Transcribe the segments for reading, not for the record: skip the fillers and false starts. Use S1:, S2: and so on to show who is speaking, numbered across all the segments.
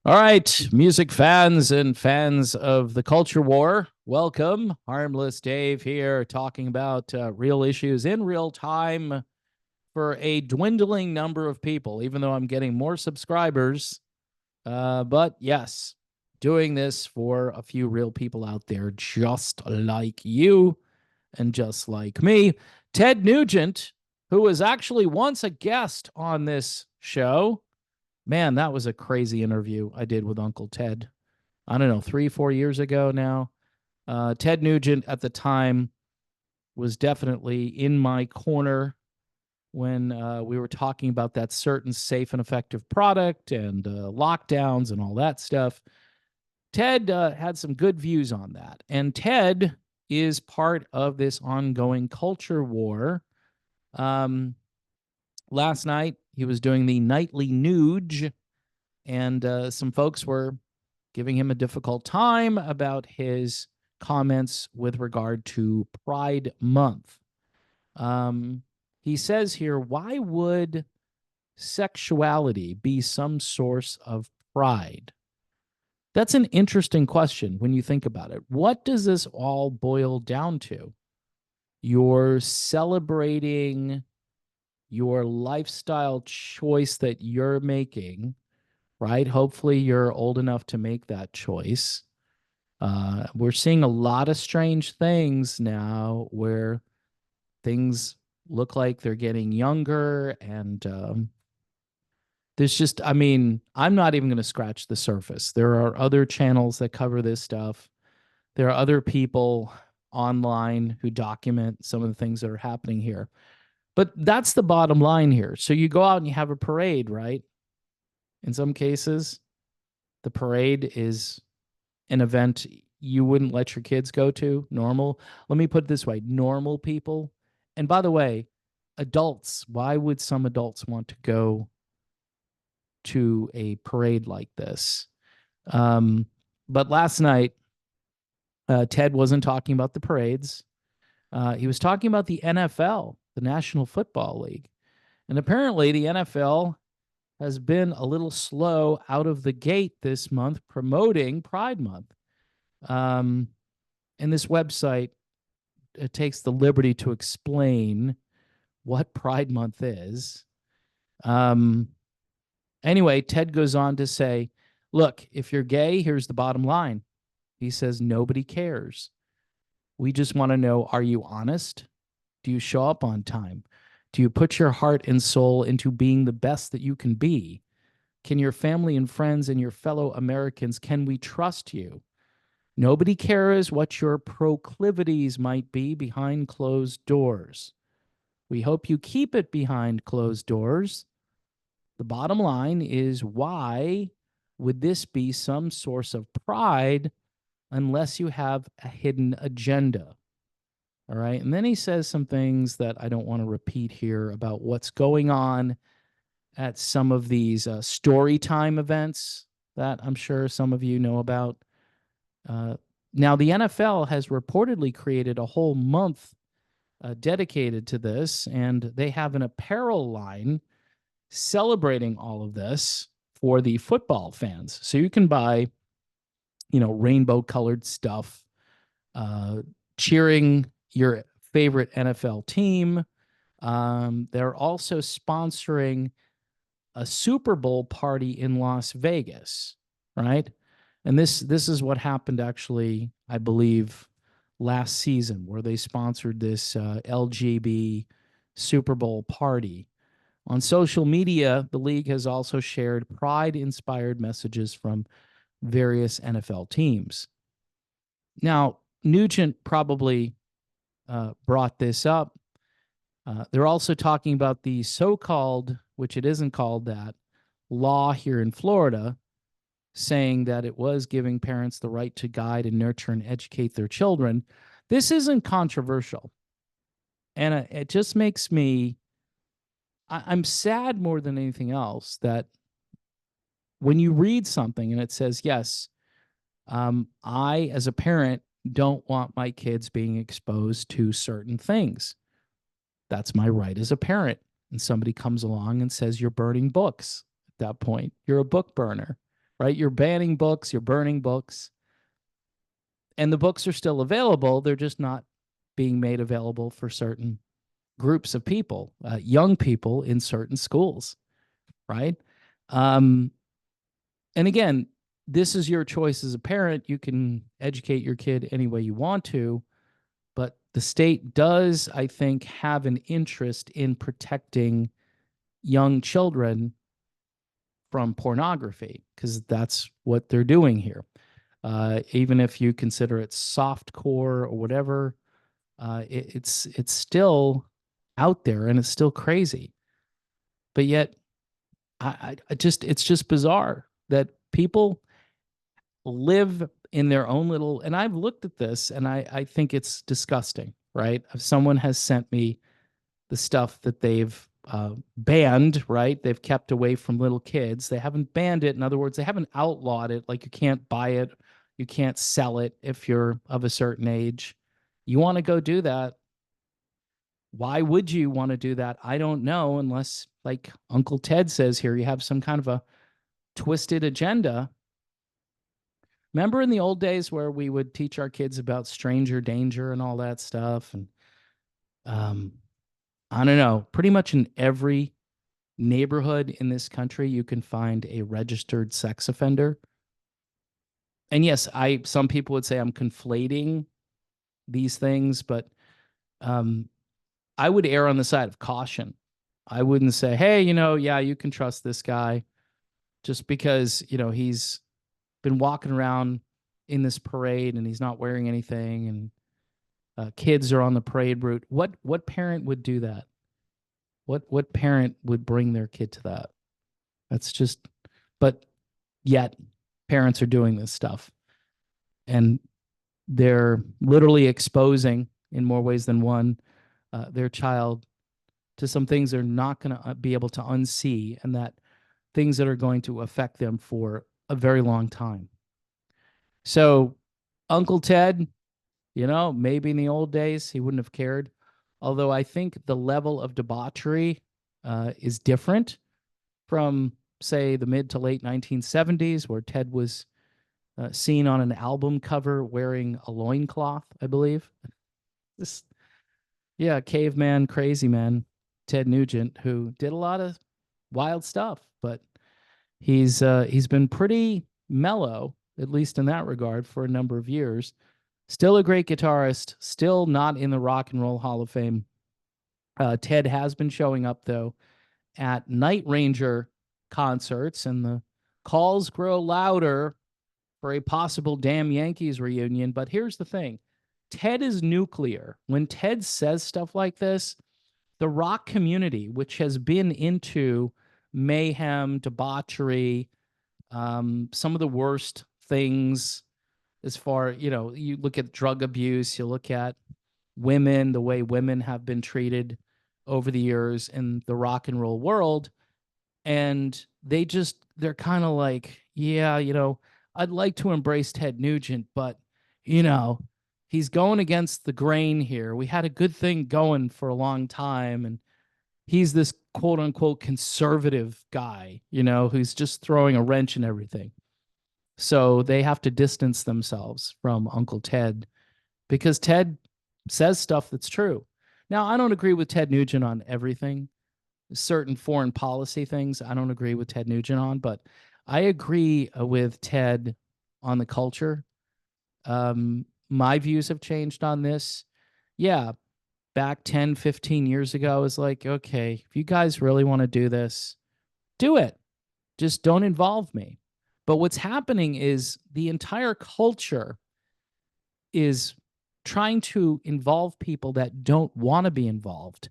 S1: All right, music fans and fans of the culture war, welcome. Harmless Dave here talking about real issues in real time for a dwindling number of people, even though I'm getting more subscribers. But yes, doing this for a few real people out there just like you and just like me. Ted Nugent, who was actually once a guest on this show. Man, that was a crazy interview I did with Uncle Ted. I don't know, 3, 4 years ago now. Ted Nugent at the time was definitely in my corner when we were talking about that certain safe and effective product and lockdowns and all that stuff. Ted had some good views on that. And Ted is part of this ongoing culture war. Um, Last night, he was doing the nightly Nuge, and some folks were giving him a difficult time about his comments with regard to Pride Month. Um, he says here, why would sexuality be some source of pride? That's an interesting question when you think about it. What does this all boil down to? You're celebrating your lifestyle choice that you're making, right? Hopefully, you're old enough to make that choice. We're seeing a lot of strange things now where things look like they're getting younger. And there's just, I mean, I'm not even going to scratch the surface. There are other channels that cover this stuff. There are other people online who document some of the things that are happening here. But that's the bottom line here. So you go out and you have a parade, right? In some cases, the parade is an event you wouldn't let your kids go to, normal. Let me put it this way, normal people. And by the way, adults, why would some adults want to go to a parade like this? Um, but last night, Ted wasn't talking about the parades. He was talking about the NFL, the National Football League. And apparently, the NFL has been a little slow out of the gate this month promoting Pride Month. Um, and this website takes the liberty to explain what Pride Month is. Um, anyway, Ted goes on to say, look, if you're gay, here's the bottom line. He says, nobody cares. We just want to know, are you honest? Do you show up on time? Do you put your heart and soul into being the best that you can be? Can your family and friends and your fellow Americans, can we trust you? Nobody cares what your proclivities might be behind closed doors. We hope you keep it behind closed doors. The bottom line is, why would this be some source of pride unless you have a hidden agenda? All right. And then he says some things that I don't want to repeat here about what's going on at some of these story time events that I'm sure some of you know about. Uh, Now, the NFL has reportedly created a whole month dedicated to this, and they have an apparel line celebrating all of this for the football fans. So you can buy, rainbow colored stuff, uh, cheering your favorite NFL team. They're also sponsoring a Super Bowl party in Las Vegas, right? And this is what happened actually, I believe, last season, where they sponsored this LGB Super Bowl party. On social media, the league has also shared pride-inspired messages from various NFL teams. Now, Nugent probably brought this up. They're also talking about the so-called, which it isn't called that, law here in Florida, saying that it was giving parents the right to guide and nurture and educate their children. This isn't controversial. And it just makes me, I'm sad more than anything else that when you read something and it says, yes, I, as a parent, don't want my kids being exposed to certain things. That's my right as a parent. And somebody comes along and says, you're burning books at that point. You're a book burner. right? You're banning books, you're burning books, and the books are still available. They're just not being made available for certain groups of people, young people in certain schools, right? Um, and again, this is your choice as a parent. You can educate your kid any way you want to, but the state does, I think, have an interest in protecting young children from pornography because that's what they're doing here. Even if you consider it soft core or whatever, it's still out there and it's still crazy. But yet, I just it's just bizarre that people live in their own little. And I've looked at this and I think it's disgusting. Right? If someone has sent me the stuff that they've banned, right? They've kept away from little kids. They haven't banned it. In other words, they haven't outlawed it. Like you can't buy it, you can't sell it if you're of a certain age. You want to go do that. Why would you want to do that? I don't know, unless, like Uncle Ted says here, you have some kind of a twisted agenda. Remember in the old days where we would teach our kids about stranger danger and all that stuff? And um, I don't know, pretty much in every neighborhood in this country, you can find a registered sex offender. And yes, some people would say I'm conflating these things, but um, I would err on the side of caution. I wouldn't say, hey, yeah, you can trust this guy just because, he's been walking around in this parade and he's not wearing anything and kids are on the parade route. What parent would do that? What parent would bring their kid to that? That's just, but yet parents are doing this stuff and they're literally exposing in more ways than one their child to some things they're not going to be able to unsee and that things that are going to affect them for a very long time. So Uncle Ted, maybe in the old days he wouldn't have cared, although I think the level of debauchery is different from, say, the mid to late 1970s, where Ted was seen on an album cover wearing a loincloth, I believe. This, yeah, caveman, crazy man, Ted Nugent, who did a lot of wild stuff, but he's been pretty mellow, at least in that regard, for a number of years. Still a great guitarist, still not in the Rock and Roll Hall of Fame. Ted has been showing up though at Night Ranger concerts, and the calls grow louder for a possible Damn Yankees reunion. But here's the thing: Ted is nuclear. When Ted says stuff like this, the rock community, which has been into mayhem, debauchery, some of the worst things as far, you look at drug abuse, you look at women, the way women have been treated over the years in the rock and roll world. And they're kind of like, yeah, I'd like to embrace Ted Nugent, but, you know, he's going against the grain here. We had a good thing going for a long time. And he's this quote unquote conservative guy, who's just throwing a wrench in everything. So they have to distance themselves from Uncle Ted because Ted says stuff that's true. Now, I don't agree with Ted Nugent on everything. Certain foreign policy things I don't agree with Ted Nugent on, but I agree with Ted on the culture. My views have changed on this. Yeah, back 10, 15 years ago, I was like, okay, if you guys really want to do this, do it. Just don't involve me. But what's happening is the entire culture is trying to involve people that don't want to be involved.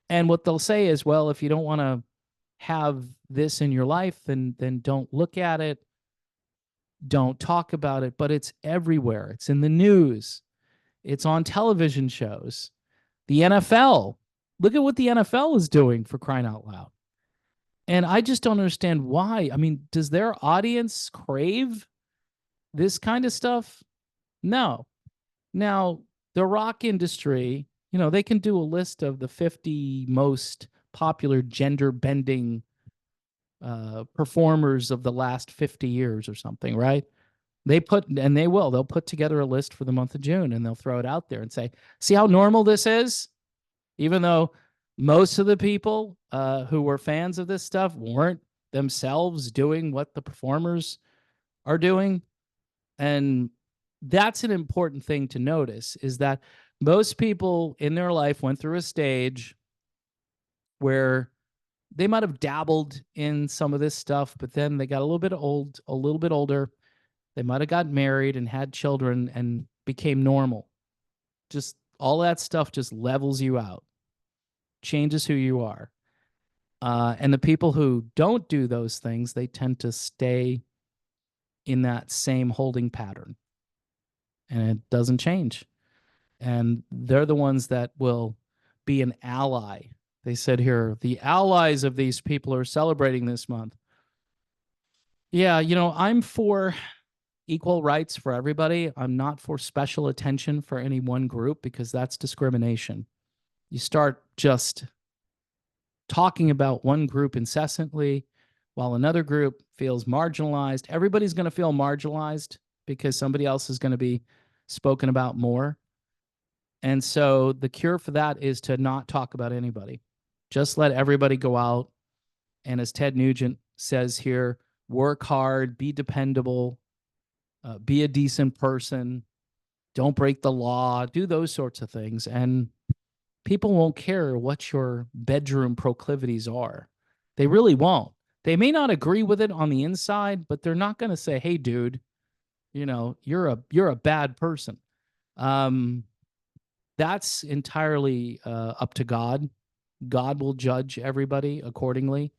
S1: And what they'll say is, well, if you don't want to have this in your life, then don't look at it, don't talk about it. But it's everywhere. It's in the news. It's on television shows. The NFL. Look at what the NFL is doing, for crying out loud. And I just don't understand why. I mean, does their audience crave this kind of stuff? No. Now, the rock industry, they can do a list of the 50 most popular gender bending performers of the last 50 years or something, right? They'll put together a list for the month of June and they'll throw it out there and say, see how normal this is? Even though most of the people who were fans of this stuff weren't themselves doing what the performers are doing. And that's an important thing to notice, is that most people in their life went through a stage where they might have dabbled in some of this stuff, but then they got a little bit older. They might have got married and had children and became normal. Just all that stuff just levels you out, changes who you are. And the people who don't do those things, they tend to stay in that same holding pattern and it doesn't change. And they're the ones that will be an ally. They said here, the allies of these people are celebrating this month. Yeah, I'm for equal rights for everybody. I'm not for special attention for any one group because that's discrimination. You start just talking about one group incessantly while another group feels marginalized. Everybody's going to feel marginalized because somebody else is going to be spoken about more. And so the cure for that is to not talk about anybody. Just let everybody go out. And as Ted Nugent says here, work hard, be dependable, be a decent person, don't break the law, do those sorts of things. And people won't care what your bedroom proclivities are. They really won't. They may not agree with it on the inside, but they're not going to say, "Hey, dude, you're a bad person." That's entirely up to God. God will judge everybody accordingly,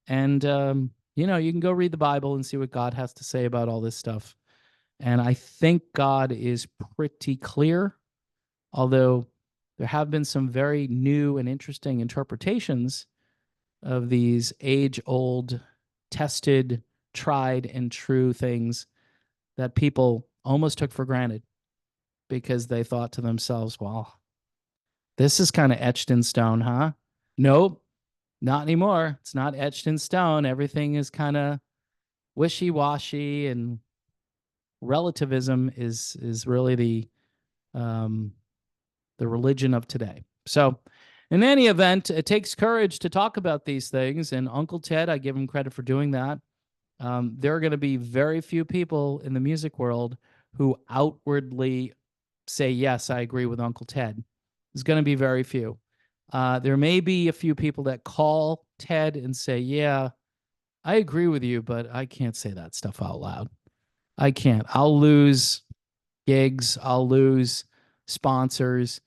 S1: and you can go read the Bible and see what God has to say about all this stuff. And I think God is pretty clear, although there have been some very new and interesting interpretations of these age-old, tested, tried and true things that people almost took for granted because they thought to themselves, well, this is kind of etched in stone, huh? Nope, not anymore. It's not etched in stone. Everything is kind of wishy-washy, and relativism is really the religion of today. So in any event, it takes courage to talk about these things. And Uncle Ted, I give him credit for doing that. There are going to be very few people in the music world who outwardly say, yes, I agree with Uncle Ted. There's going to be very few. There may be a few people that call Ted and say, yeah, I agree with you, but I can't say that stuff out loud. I can't. I'll lose gigs. I'll lose sponsors.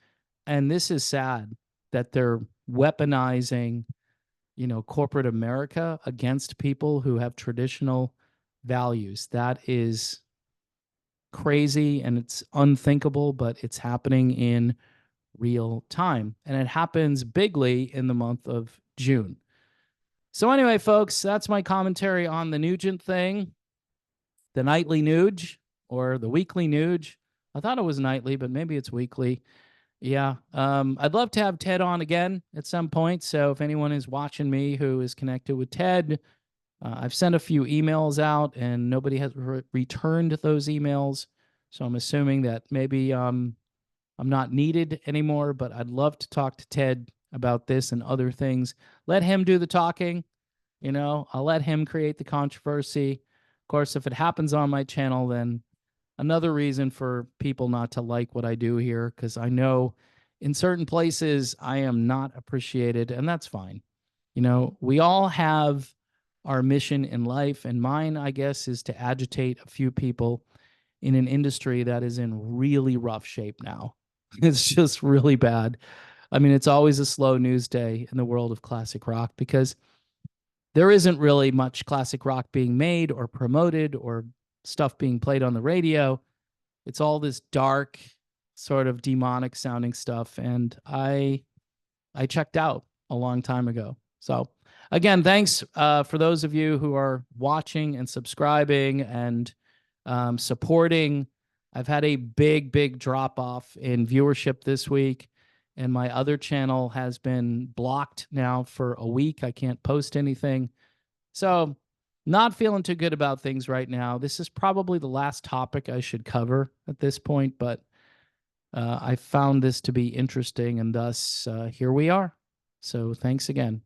S1: And this is sad that they're weaponizing, corporate America against people who have traditional values. That is crazy and it's unthinkable, but it's happening in real time. And it happens bigly in the month of June. So anyway, folks, that's my commentary on the Nugent thing, the nightly Nuge or the weekly Nuge. I thought it was nightly, but maybe it's weekly. Yeah. I'd love to have Ted on again at some point. So if anyone is watching me who is connected with Ted, I've sent a few emails out and nobody has returned those emails. So I'm assuming that maybe I'm not needed anymore, but I'd love to talk to Ted about this and other things. Let him do the talking. I'll let him create the controversy. Of course, if it happens on my channel, then another reason for people not to like what I do here, because I know in certain places I am not appreciated, and that's fine. We all have our mission in life, and mine, I guess, is to agitate a few people in an industry that is in really rough shape now. It's just really bad. I mean, it's always a slow news day in the world of classic rock because there isn't really much classic rock being made or promoted or stuff being played on the radio. It's all this dark, sort of demonic sounding stuff. And I checked out a long time ago. So again, thanks for those of you who are watching and subscribing and supporting. I've had a big drop off in viewership this week, and my other channel has been blocked now for a week. I can't post anything. So, not feeling too good about things right now. This is probably the last topic I should cover at this point, but I found this to be interesting, and thus here we are. So, thanks again.